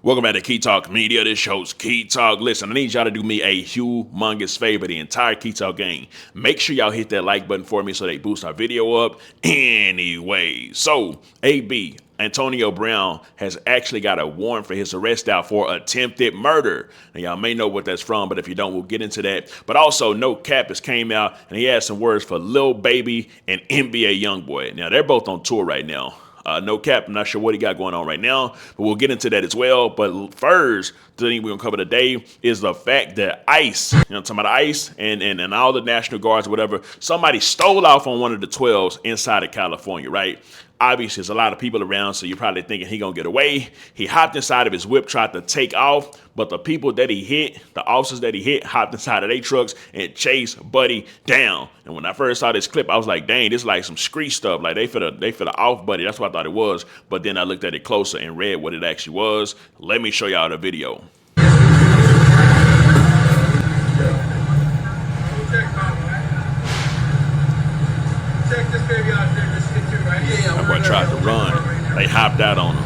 Welcome back to Key Talk Media. This show's Key Talk. Listen, I need y'all to do me a humongous favor, the entire Key Talk gang. Make sure y'all hit that like button for me so they boost our video up. Anyway, so AB, Antonio Brown, has actually got a warrant for his arrest out for attempted murder. Now, y'all may know what that's from, but if you don't, we'll get into that. But also, No Cap has came out, and he has some words for Lil Baby and NBA Youngboy. Now, they're both on tour right now. No Cap, I'm not sure what he got going on right now, but we'll get into that as well. But first, the thing we're going to cover today is the fact that ICE, talking about ICE and all the National Guards or whatever, somebody stole off on one of the 12s inside of California, right? Obviously, there's a lot of people around, so you're probably thinking he gonna get away. He hopped inside of his whip, tried to take off, but the people that he hit, the officers that he hit, hopped inside of their trucks and chased Buddy down. And when I first saw this clip, I was like, dang, this is like some street stuff. Like they finna off Buddy. That's what I thought it was. But then I looked at it closer and read what it actually was. Let me show y'all the video. Check this baby out there. That boy tried to run. They hopped out on him.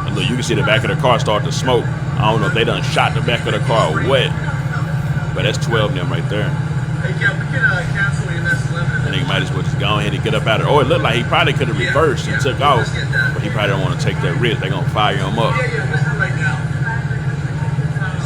And look, you can see the back of the car start to smoke. I don't know if they done shot the back of the car or what, but that's 12 of them right there. Hey, yeah, we can cancel you next 11. And he might as well just go ahead and get up out of it. Oh, it looked like he probably could have reversed and took off, but he probably don't want to take that risk. They're going to fire him up.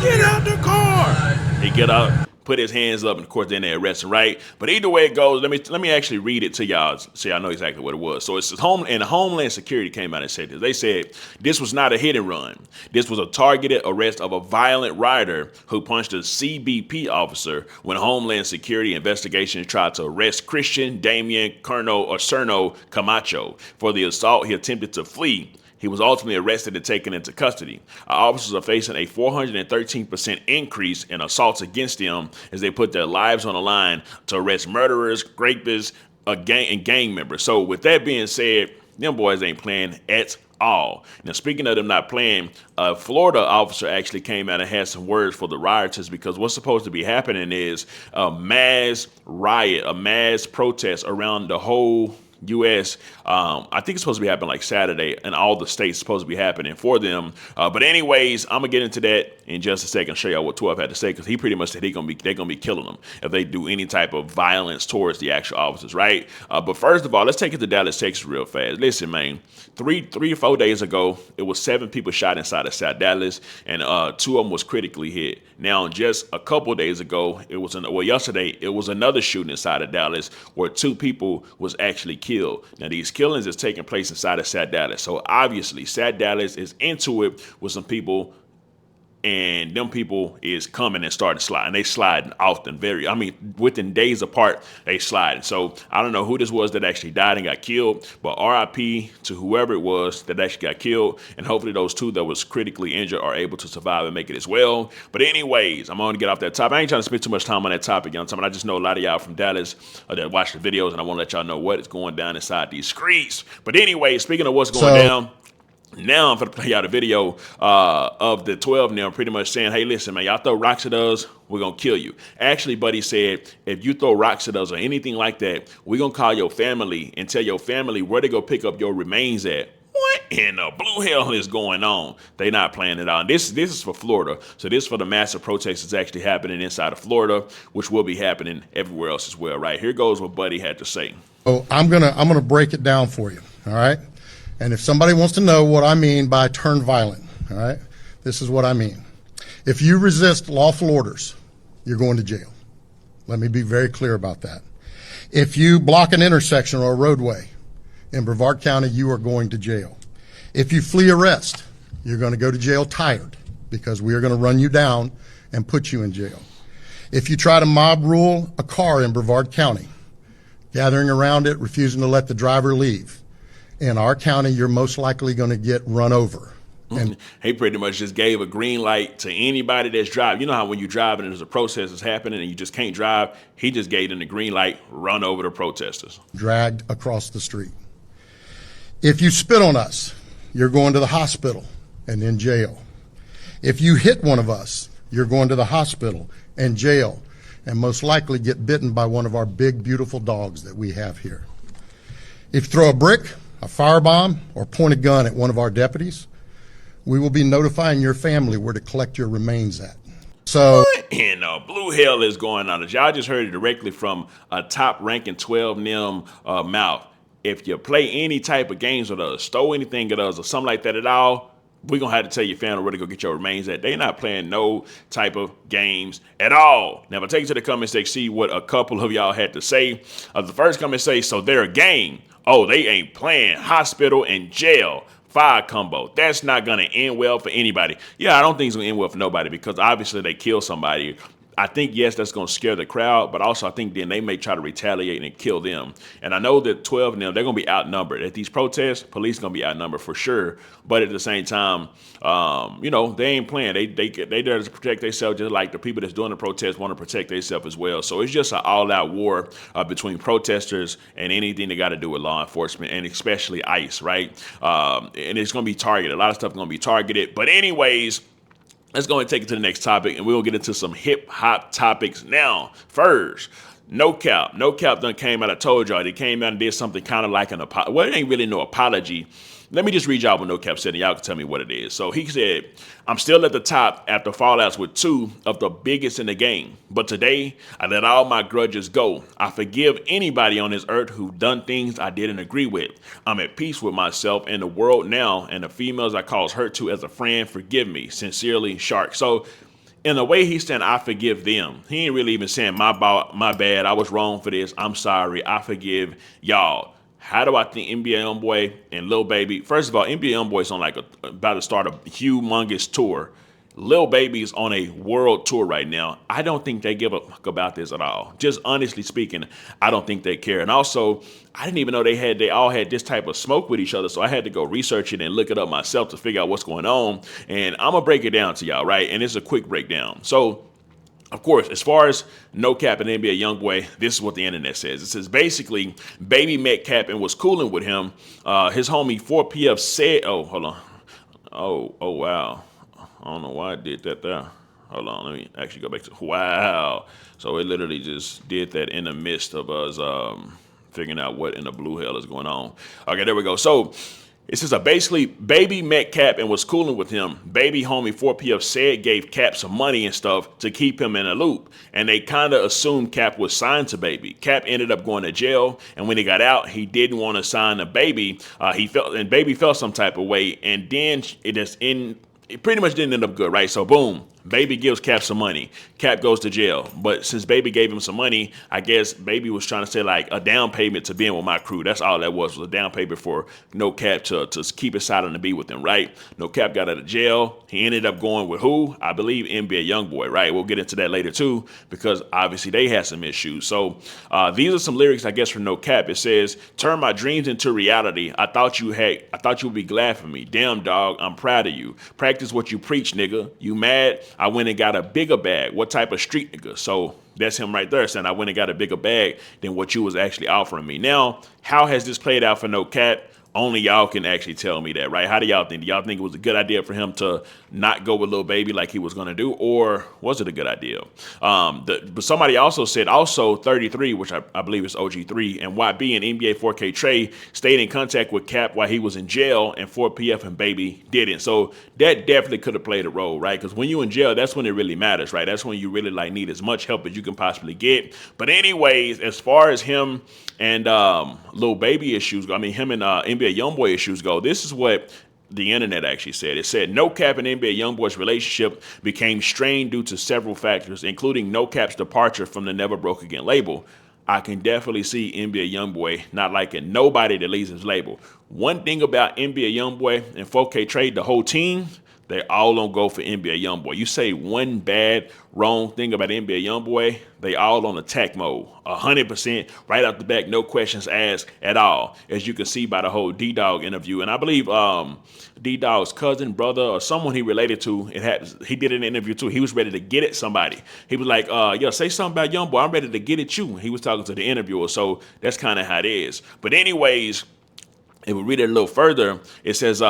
Get out the car! He get out, put his hands up, and of course then they arrest him, right? But either way it goes, let me actually read it to y'all so y'all know exactly what it was. So it's Homeland Security came out and said this. They said this was not a hit and run. This was a targeted arrest of a violent rider who punched a CBP officer when Homeland Security investigations tried to arrest Christian Damian Cerno Camacho for the assault. He attempted to flee. He was ultimately arrested and taken into custody. Our officers are facing a 413% increase in assaults against them as they put their lives on the line to arrest murderers, rapists, and gang members. So with that being said, them boys ain't playing at all. Now, speaking of them not playing, a Florida officer actually came out and had some words for the rioters, because what's supposed to be happening is a mass riot, a mass protest around the whole U.S. I think it's supposed to be happening like Saturday, and all the states supposed to be happening for them. But anyways, I'm gonna get into that in just a second. Show y'all what 12 had to say, because he pretty much said they're gonna be killing them if they do any type of violence towards the actual officers, right? But first of all, let's take it to Dallas, Texas, real fast. Listen, man, three or 4 days ago, it was 7 people shot inside of South Dallas, and 2 of them was critically hit. Now, just a couple of days ago, yesterday, it was another shooting inside of Dallas where 2 people was actually killed. Now, these killings is taking place inside of South Dallas. So obviously, South Dallas is into it with some people, and them people is coming and starting sliding. They sliding often, within days apart, they sliding. So I don't know who this was that actually died and got killed, but RIP to whoever it was that actually got killed. And hopefully those 2 that was critically injured are able to survive and make it as well. But anyways, I'm going to get off that topic. I ain't trying to spend too much time on that topic, I just know a lot of y'all from Dallas that watch the videos, and I want to let y'all know what is going down inside these streets. But anyway, speaking of what's going down, now I'm going to play y'all the video of the 12 now pretty much saying, hey, listen, man, y'all throw rocks at us, we're going to kill you. Actually, Buddy said, if you throw rocks at us or anything like that, we're going to call your family and tell your family where to go pick up your remains at. What in the blue hell is going on? They not playing it out. And this is for Florida. So this is for the massive protests that's actually happening inside of Florida, which will be happening everywhere else as well, right? Here goes what Buddy had to say. Oh, I'm gonna break it down for you, all right? And if somebody wants to know what I mean by turn violent, all right, this is what I mean. If you resist lawful orders, you're going to jail. Let me be very clear about that. If you block an intersection or a roadway in Brevard County, you are going to jail. If you flee arrest, you're going to go to jail tired, because we are going to run you down and put you in jail. If you try to mob rule a car in Brevard County, gathering around it, refusing to let the driver leave, in our county, you're most likely going to get run over. And he pretty much just gave a green light to anybody that's driving. You know how when you're driving and there's a protest that's happening and you just can't drive? He just gave them the green light, run over the protesters. Dragged across the street. If you spit on us, you're going to the hospital and in jail. If you hit one of us, you're going to the hospital and jail, and most likely get bitten by one of our big, beautiful dogs that we have here. If you throw a brick, a firebomb, or point a gun at one of our deputies, we will be notifying your family where to collect your remains at. So, What in blue hell is going on? Y'all just heard it directly from a top-ranking 12 NIM mouth. If you play any type of games with us, stole anything at us, or something like that at all, we're going to have to tell your family where to go get your remains at. They're not playing no type of games at all. Now, if I take you to the comment section, see what a couple of y'all had to say. The first comment say, so they're a gang. Oh, they ain't playing. Hospital and jail. Fire combo. That's not going to end well for anybody. Yeah, I don't think it's going to end well for nobody because obviously they kill somebody. I think, yes, that's going to scare the crowd, but also I think then they may try to retaliate and kill them. And I know that 12 of them, they're going to be outnumbered. At these protests, police going to be outnumbered for sure. But at the same time, you know, they ain't playing. They there to protect themselves just like the people that's doing the protest want to protect themselves as well. So it's just an all-out war between protesters and anything that got to do with law enforcement and especially ICE, right? And it's going to be targeted. A lot of stuff going to be targeted. But anyways, let's go and take it to the next topic, and we'll get into some hip-hop topics now. First, No Cap. No Cap done came out. I told y'all. They came out and did something kind of like an apology. Well, it ain't really no apology. Let me just read y'all what No Cap said, and y'all can tell me what it is. So he said, I'm still at the top after fallouts with two of the biggest in the game. But today, I let all my grudges go. I forgive anybody on this earth who done things I didn't agree with. I'm at peace with myself and the world now, and the females I cause hurt to as a friend, forgive me. Sincerely, Shark. So in a way, he's saying, I forgive them. He ain't really even saying, my bad, I was wrong for this, I'm sorry, I forgive y'all. How do I think NBA Youngboy and Lil Baby? First of all, NBA Youngboy is on like about to start a humongous tour. Lil Baby's on a world tour right now. I don't think they give a fuck about this at all. Just honestly speaking, I don't think they care. And also, I didn't even know they all had this type of smoke with each other. So I had to go research it and look it up myself to figure out what's going on. And I'm gonna break it down to y'all, right? And it's a quick breakdown. So, of course, as far as No Cap and NBA Youngboy, this is what the internet says. It says basically, Baby met Cap and was cooling with him. His homie 4PF said, oh, hold on. Oh, wow. I don't know why I did that there. Hold on, let me actually go back to, wow. So it literally just did that in the midst of us figuring out what in the blue hell is going on. Okay, there we go. So it says basically, Baby met Cap and was cooling with him. Baby homie 4PF said gave Cap some money and stuff to keep him in a loop. And they kind of assumed Cap was signed to Baby. Cap ended up going to jail. And when he got out, he didn't want to sign to Baby. Baby felt some type of way. And then it pretty much didn't end up good, right? So boom, Baby gives Cap some money. Cap goes to jail. But since Baby gave him some money, I guess Baby was trying to say like a down payment to being with my crew. That's all that was a down payment for No Cap to keep his side on the beat with him, right? No Cap got out of jail. He ended up going with who? I believe NBA Youngboy, right? We'll get into that later too, because obviously they had some issues. So these are some lyrics, I guess, from No Cap. It says, turn my dreams into reality. I thought you would be glad for me. Damn, dog, I'm proud of you. Practice what you preach, nigga. You mad? I went and got a bigger bag. What type of street nigga? So that's him right there saying I went and got a bigger bag than what you was actually offering me. Now, how has this played out for No Cap? Only y'all can actually tell me that, right? How do y'all think? Do y'all think it was a good idea for him to not go with Lil Baby like he was going to do, or was it a good idea? But somebody also said, 33, which I believe is OG3, and YB and NBA 4K Trey stayed in contact with Cap while he was in jail, and 4PF and Baby didn't. So that definitely could have played a role, right? Because when you in jail, that's when it really matters, right? That's when you really like need as much help as you can possibly get. But anyways, as far as him and Lil Baby issues, I mean, him and NBA Youngboy issues go, this is what the internet actually said. It said No Cap and NBA Youngboy's relationship became strained due to several factors, including No Cap's departure from the Never Broke Again label. I can definitely see NBA Youngboy not liking nobody that leaves his label. One thing about NBA Youngboy and 4K Trade, the whole team, they all don't go for NBA Youngboy. You say one bad, wrong thing about NBA Youngboy, they all on attack mode, 100%, right out the back, no questions asked at all, as you can see by the whole D-Dog interview. And I believe D-Dog's cousin, brother, or someone he related to, he did an interview too. He was ready to get at somebody. He was like, yo, say something about Youngboy. I'm ready to get at you. He was talking to the interviewer, so that's kind of how it is. But anyways, if we read it a little further, it says,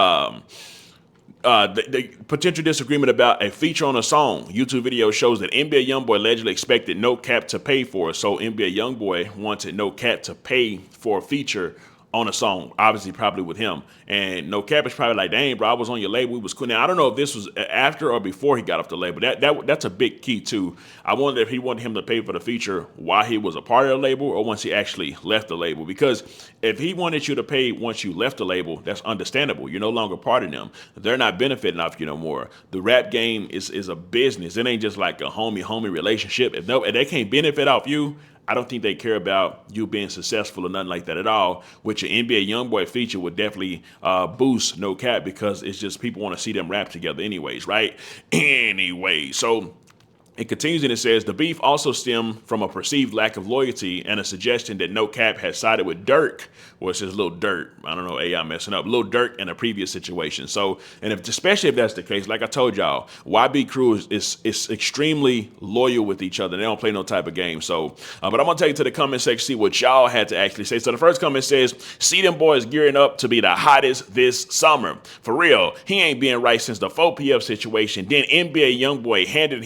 the potential disagreement about a feature on a song. YouTube video shows that NBA Youngboy allegedly expected No Cap to pay for it. So NBA Youngboy wanted No Cap to pay for a feature on a song, obviously probably with him. And No Cap is probably like, dang, bro, I was on your label. We was cool. Now, I don't know if this was after or before he got off the label. That's a big key, too. I wonder if he wanted him to pay for the feature while he was a part of the label or once he actually left the label. Because if he wanted you to pay once you left the label, that's understandable. You're no longer part of them. They're not benefiting off you no more. The rap game is a business. It ain't just like a homie relationship. If they can't benefit off you, I don't think they care about you being successful or nothing like that at all, which an NBA Youngboy feature would definitely boost No Cap because it's just people want to see them rap together anyways, right? Anyway, so it continues and it says, the beef also stemmed from a perceived lack of loyalty and a suggestion that No Cap had sided with Dirk, or it says Lil Dirt. I don't know, I'm messing up. Lil Dirt in a previous situation. So, and especially if that's the case, like I told y'all, YB crew is extremely loyal with each other. They don't play no type of game. So, but I'm going to take you to the comment section, see what y'all had to actually say. So the first comment says, see them boys gearing up to be the hottest this summer. For real, he ain't been right since the 4PF situation. Then NBA Youngboy handled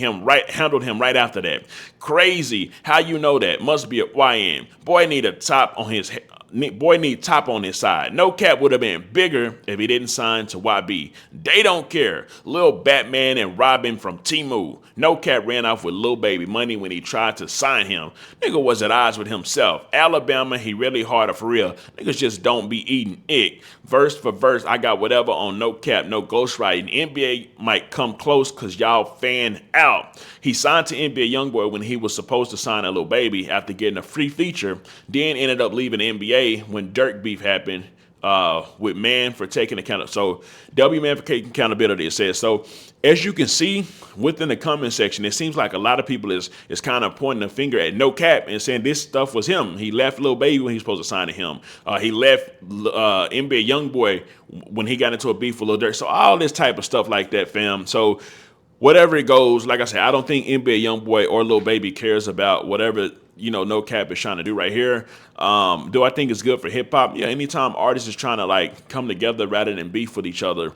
him right after that. Crazy. How you know that? Must be a YN. Boy need a top on his head. Boy need top on his side. No Cap would have been bigger if he didn't sign to YB. They don't care. Lil Batman and Robin from Temu. No Cap ran off with Lil Baby money when he tried to sign him. Nigga was at odds with himself. Alabama, he really harder for real. Niggas just don't be eating ick. Verse for verse, I got whatever on No Cap, no ghostwriting. NBA might come close because y'all fan out. He signed to NBA Youngboy when he was supposed to sign a Lil Baby after getting a free feature, then ended up leaving the NBA when Dirk beef happened with Man for taking account. So W Man for taking accountability, it says. So as you can see within the comment section, it seems like a lot of people is kind of pointing a finger at No Cap and saying this stuff was him. He left Lil Baby when he was supposed to sign to him. He left NBA Youngboy when he got into a beef with Lil Dirk. So all this type of stuff like that, fam. So whatever it goes, like I said, I don't think NBA Youngboy or Lil Baby cares about whatever, No Cap is trying to do right here. Do I think it's good for hip hop? Yeah, anytime artists is trying to like come together rather than beef with each other,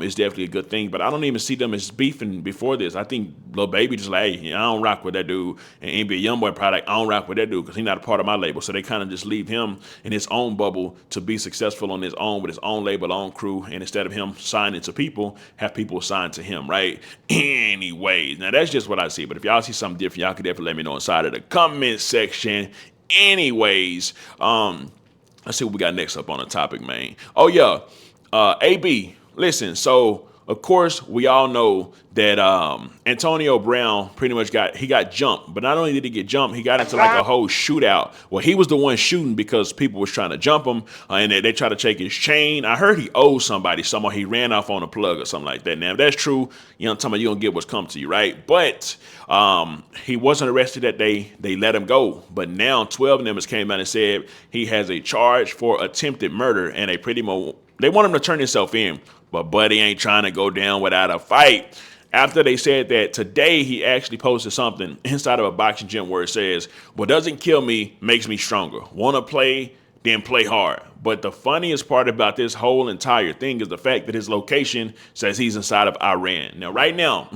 is definitely a good thing. But I don't even see them as beefing before this. I think Lil Baby just like, hey, I don't rock with that dude. And NBA Youngboy probably like, I don't rock with that dude because he's not a part of my label. So they kind of just leave him in his own bubble to be successful on his own with his own label, own crew. And instead of him signing to people, have people sign to him, right? Anyways, now that's just what I see. But if y'all see something different, y'all can definitely let me know inside of the comment section. Anyways, let's see what we got next up on the topic, man. Oh yeah, AB. Listen, so of course we all know that Antonio Brown pretty much got jumped, but not only did he get jumped, he got into like a whole shootout. Well, he was the one shooting because people was trying to jump him, and they tried to take his chain. I heard he owed somebody somewhere. He ran off on a plug or something like that. Now, if that's true, I'm talking about you gonna get what's come to you, right? But he wasn't arrested that day. They let him go. But now 12 of them came out and said he has a charge for attempted murder, and they want him to turn himself in. But Buddy ain't trying to go down without a fight. After they said that, today he actually posted something inside of a boxing gym where it says, what doesn't kill me makes me stronger. Want to play, then play hard. But the funniest part about this whole entire thing is the fact that his location says he's inside of Iran. Now, right now,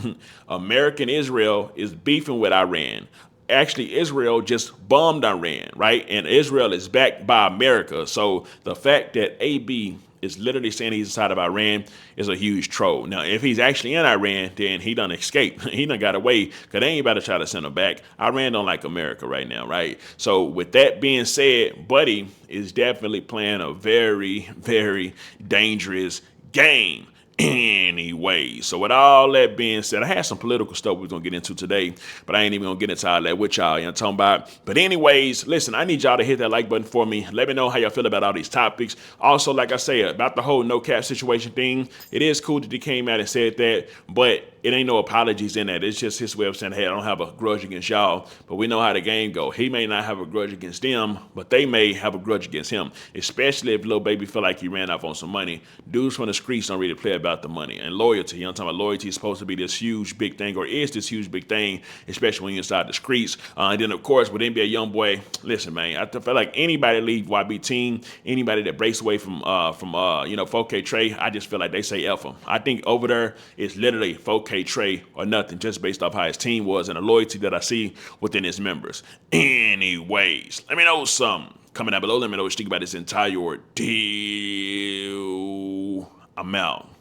America and Israel is beefing with Iran. Actually, Israel just bombed Iran, right? And Israel is backed by America. So the fact that AB is literally saying he's inside of Iran is a huge troll. Now, if he's actually in Iran, then he done escaped. He done got away because they ain't about to try to send him back. Iran don't like America right now, right? So with that being said, Buddy is definitely playing a very, very dangerous game. Anyway, so with all that being said, I had some political stuff we're going to get into today, but I ain't even going to get into all that with y'all, you know what I'm talking about? But anyways, listen, I need y'all to hit that like button for me. Let me know how y'all feel about all these topics. Also, like I say, about the whole No Cap situation thing, it is cool that he came out and said that, but it ain't no apologies in that. It's just his way of saying, hey, I don't have a grudge against y'all, but we know how the game go. He may not have a grudge against them, but they may have a grudge against him, especially if Lil Baby feel like he ran off on some money. Dudes from the streets don't really play about the money. And loyalty, you know what I'm talking about? Loyalty is supposed to be this huge, big thing, or is this huge, big thing, especially when you're inside the streets. And then, of course, with NBA Youngboy, listen, man, I feel like anybody leave YB team, anybody that breaks away from 4K Trey, I just feel like they say F him. I think over there, it's literally 4K Trey or nothing, just based off how his team was and the loyalty that I see within his members. Anyways, let me know something. Comment down below. Let me know what you think about this entire ordeal. I'm out.